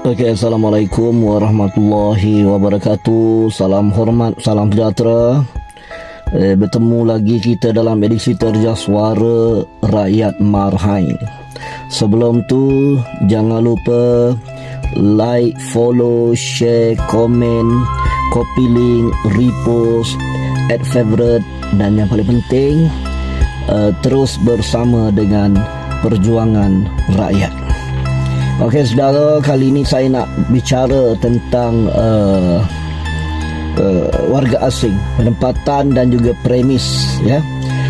Okey, Assalamualaikum warahmatullahi wabarakatuh. Salam hormat, salam sejahtera. Bertemu lagi kita dalam edisi Terja Suara Rakyat Marhain. Sebelum tu, jangan lupa like, follow, share, komen, copy link, repost, add favorite, dan yang paling penting, terus bersama dengan perjuangan rakyat. Okey saudara, kali ini saya nak bicara tentang warga asing, penempatan dan juga premis, ya.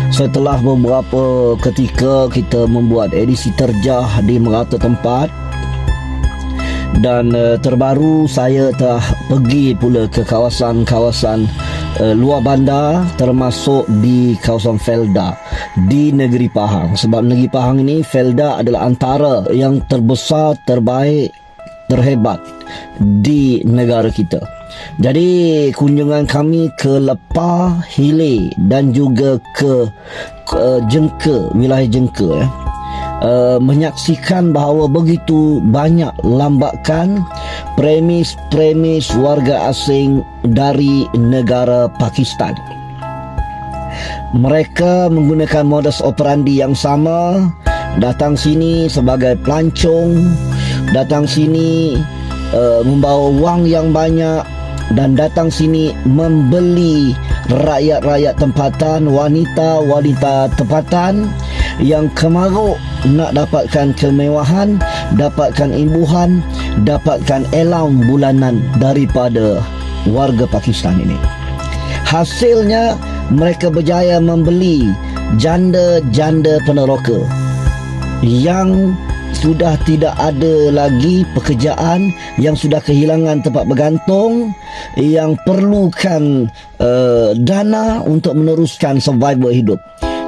Setelah beberapa ketika kita membuat edisi terjah di merata tempat, dan terbaru saya telah pergi pula ke kawasan-kawasan luar bandar, termasuk di kawasan Felda di negeri Pahang. Sebab negeri Pahang ini, Felda adalah antara yang terbesar, terbaik, terhebat di negara kita. Jadi kunjungan kami ke Lepah, Hile dan juga ke Jengke, wilayah Jengke, ya. Menyaksikan bahawa begitu banyak lambakan premis warga asing dari negara Pakistan. Mereka menggunakan modus operandi yang sama, datang sini sebagai pelancong, datang sini membawa wang yang banyak, dan datang sini membeli rakyat-rakyat tempatan, wanita-wanita tempatan yang kemaruk nak dapatkan kemewahan, dapatkan imbuhan, dapatkan allowance bulanan daripada warga Pakistan ini. Hasilnya, mereka berjaya membeli janda-janda peneroka yang sudah tidak ada lagi pekerjaan, yang sudah kehilangan tempat bergantung, yang perlukan dana untuk meneruskan survival hidup.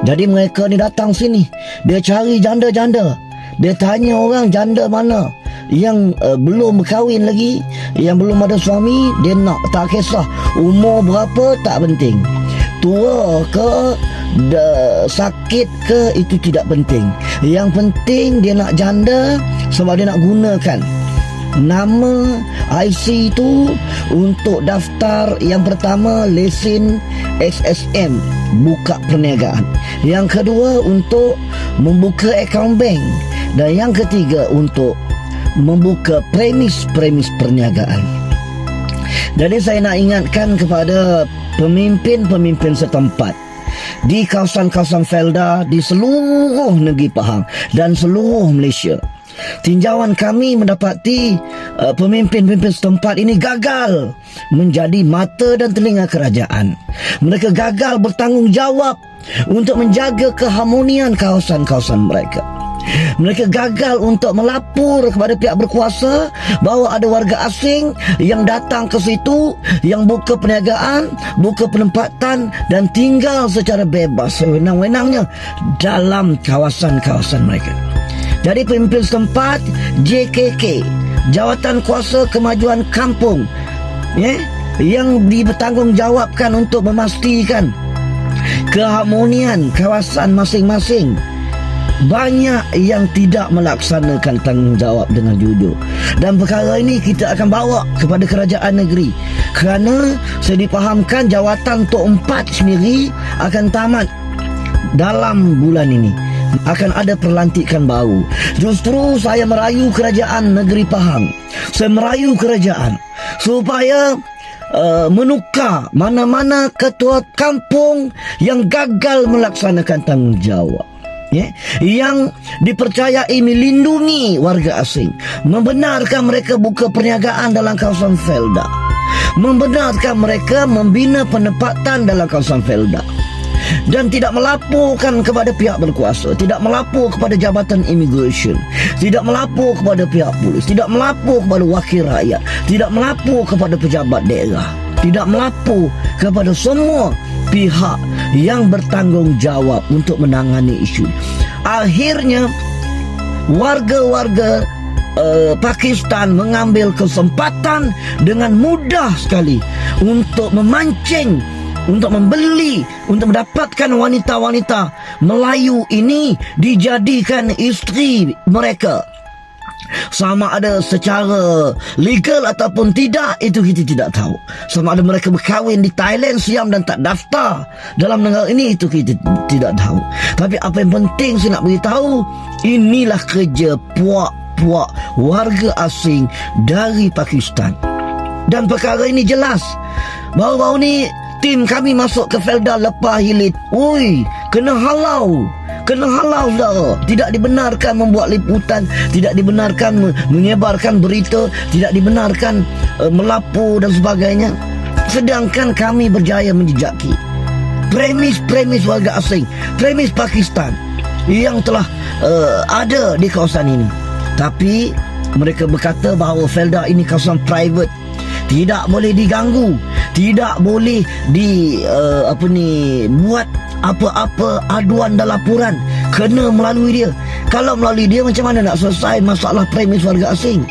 Jadi mereka ni datang sini, dia cari janda-janda, dia tanya orang janda mana yang belum berkahwin lagi, yang belum ada suami, dia nak. Tak kisah umur berapa, tak penting, tua ke, sakit ke, itu tidak penting. Yang penting dia nak janda, sebab dia nak gunakan nama IC itu untuk daftar yang pertama, lesen SSM, buka perniagaan. Yang kedua, untuk membuka akaun bank. Dan yang ketiga, untuk membuka premis perniagaan. Jadi saya nak ingatkan kepada pemimpin-pemimpin setempat di kawasan-kawasan Felda, di seluruh negeri Pahang dan seluruh Malaysia. Tinjauan kami mendapati pemimpin-pemimpin setempat ini gagal menjadi mata dan telinga kerajaan. Mereka gagal bertanggungjawab untuk menjaga keharmonian kawasan-kawasan mereka. Mereka gagal untuk melapor kepada pihak berkuasa bahawa ada warga asing yang datang ke situ, yang buka perniagaan, buka penempatan dan tinggal secara bebas, sewenang-wenangnya dalam kawasan-kawasan mereka. Jadi pemimpin setempat, JKK, Jawatan Kuasa Kemajuan Kampung, yang dibertanggungjawabkan untuk memastikan keharmonian kawasan masing-masing, banyak yang tidak melaksanakan tanggungjawab dengan jujur. Dan perkara ini kita akan bawa kepada kerajaan negeri, kerana saya dipahamkan jawatan Tok 4 sendiri akan tamat dalam bulan ini. Akan ada perlantikan baru. Justru saya merayu kerajaan negeri Pahang, saya merayu kerajaan supaya menukar mana-mana ketua kampung yang gagal melaksanakan tanggungjawab, yang dipercayai melindungi warga asing, membenarkan mereka buka perniagaan dalam kawasan Felda, membenarkan mereka membina penempatan dalam kawasan Felda, dan tidak melaporkan kepada pihak berkuasa, tidak melapor kepada Jabatan Immigration, tidak melapor kepada pihak polis, tidak melapor kepada wakil rakyat, tidak melapor kepada pejabat daerah, tidak melapor kepada semua pihak yang bertanggungjawab untuk menangani isu. Akhirnya warga-warga Pakistan mengambil kesempatan dengan mudah sekali untuk memancing, untuk membeli, untuk mendapatkan wanita-wanita Melayu ini dijadikan isteri mereka. Sama ada secara legal ataupun tidak, itu kita tidak tahu. Sama ada mereka berkahwin di Thailand, Siam dan tak daftar dalam negara ini, itu kita tidak tahu. Tapi apa yang penting saya nak beritahu, inilah kerja puak-puak warga asing dari Pakistan. Dan perkara ini jelas. Baru-baru ni tim kami masuk ke Felda lepas hilit. Ui, kena halau saudara. Tidak dibenarkan membuat liputan, tidak dibenarkan menyebarkan berita, tidak dibenarkan melapor dan sebagainya. Sedangkan kami berjaya menjejaki premis warga asing, premis Pakistan yang telah ada di kawasan ini. Tapi mereka berkata bahawa Felda ini kawasan private, tidak boleh diganggu, tidak boleh buat apa-apa aduan dan laporan, kena melalui dia. Kalau melalui dia, macam mana nak selesai masalah premis warga asing?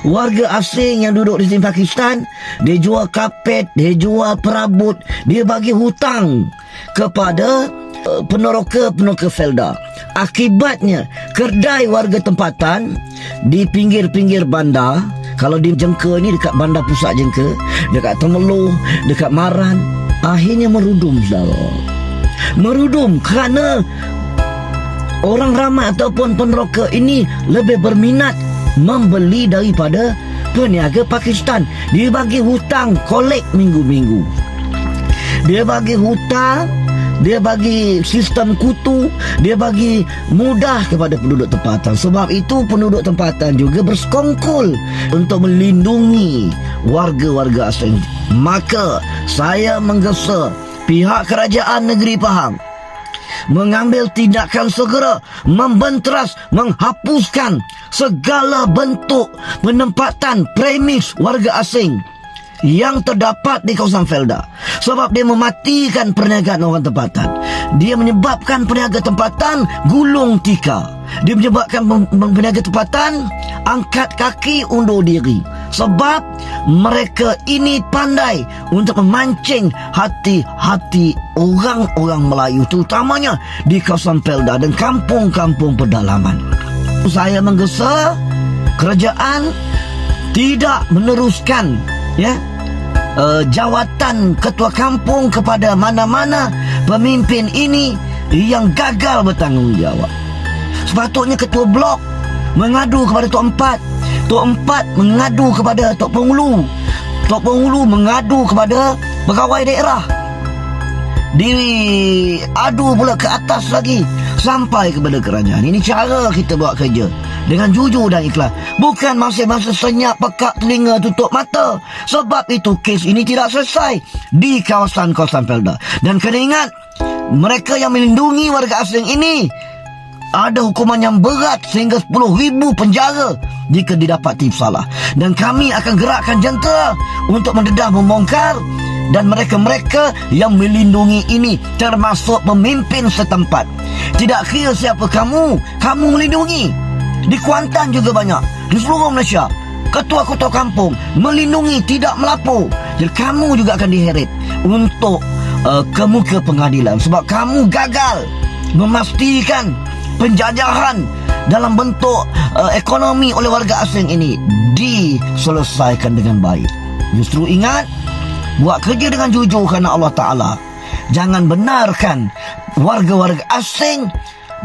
Warga asing yang duduk di sini Pakistan, dia jual kapet, dia jual perabot, dia bagi hutang kepada peneroka Felda. Akibatnya kedai warga tempatan di pinggir-pinggir bandar, kalau di Jengka ni, dekat bandar pusat Jengka, dekat Temeloh, dekat Maran, akhirnya merudum, saudara. Merudum kerana orang ramai ataupun peneroka ini lebih berminat membeli daripada peniaga Pakistan. Dia bagi hutang kolek minggu-minggu, dia bagi hutang, dia bagi sistem kutu, dia bagi mudah kepada penduduk tempatan. Sebab itu penduduk tempatan juga bersekongkol untuk melindungi warga-warga asing. Maka saya menggesa pihak kerajaan negeri Pahang mengambil tindakan segera, membenteras, menghapuskan segala bentuk penempatan premis warga asing yang terdapat di kawasan Felda. Sebab dia mematikan perniagaan orang tempatan, dia menyebabkan peniaga tempatan gulung tikar, dia menyebabkan peniaga tempatan angkat kaki undur diri. Sebab mereka ini pandai untuk memancing hati-hati orang-orang Melayu, terutamanya di kawasan Felda dan kampung-kampung pedalaman. Saya menggesa kerajaan tidak meneruskan jawatan ketua kampung kepada mana-mana pemimpin ini yang gagal bertanggungjawab. Sepatutnya ketua blok mengadu kepada Tok Empat, Tok Empat mengadu kepada Tok Penghulu, Tok Penghulu mengadu kepada pegawai daerah, diadu pula ke atas lagi sampai kepada kerajaan. Ini cara kita buat kerja, dengan jujur dan ikhlas, bukan masa-masa senyap, pekak telinga, tutup mata. Sebab itu kes ini tidak selesai di kawasan-kawasan Felda. Dan kena ingat, mereka yang melindungi warga asing ini ada hukuman yang berat sehingga 10,000 penjara jika didapati bersalah. Dan kami akan gerakkan jentera untuk mendedah, membongkar. Dan mereka-mereka yang melindungi ini termasuk pemimpin setempat. Tidak kira siapa kamu melindungi. Di Kuantan juga banyak, di seluruh Malaysia, ketua-ketua kampung melindungi, tidak melapor. Jadi kamu juga akan diheret untuk ke muka pengadilan. Sebab kamu gagal memastikan penjajahan dalam bentuk ekonomi oleh warga asing ini diselesaikan dengan baik. Justru ingat, buat kerja dengan jujur kerana Allah Ta'ala. Jangan benarkan warga-warga asing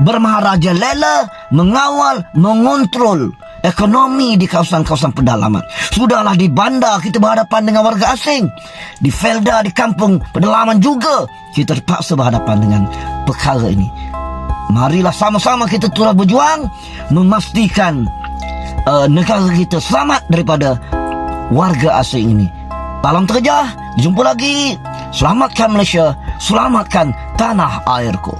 bermaharajalela mengawal, mengontrol ekonomi di kawasan-kawasan pedalaman. Sudahlah di bandar kita berhadapan dengan warga asing, di Felda, di kampung pedalaman juga kita terpaksa berhadapan dengan perkara ini. Marilah sama-sama kita terus berjuang memastikan negara kita selamat daripada warga asing ini. Salam terjah, jumpa lagi. Selamatkan Malaysia, selamatkan tanah airku.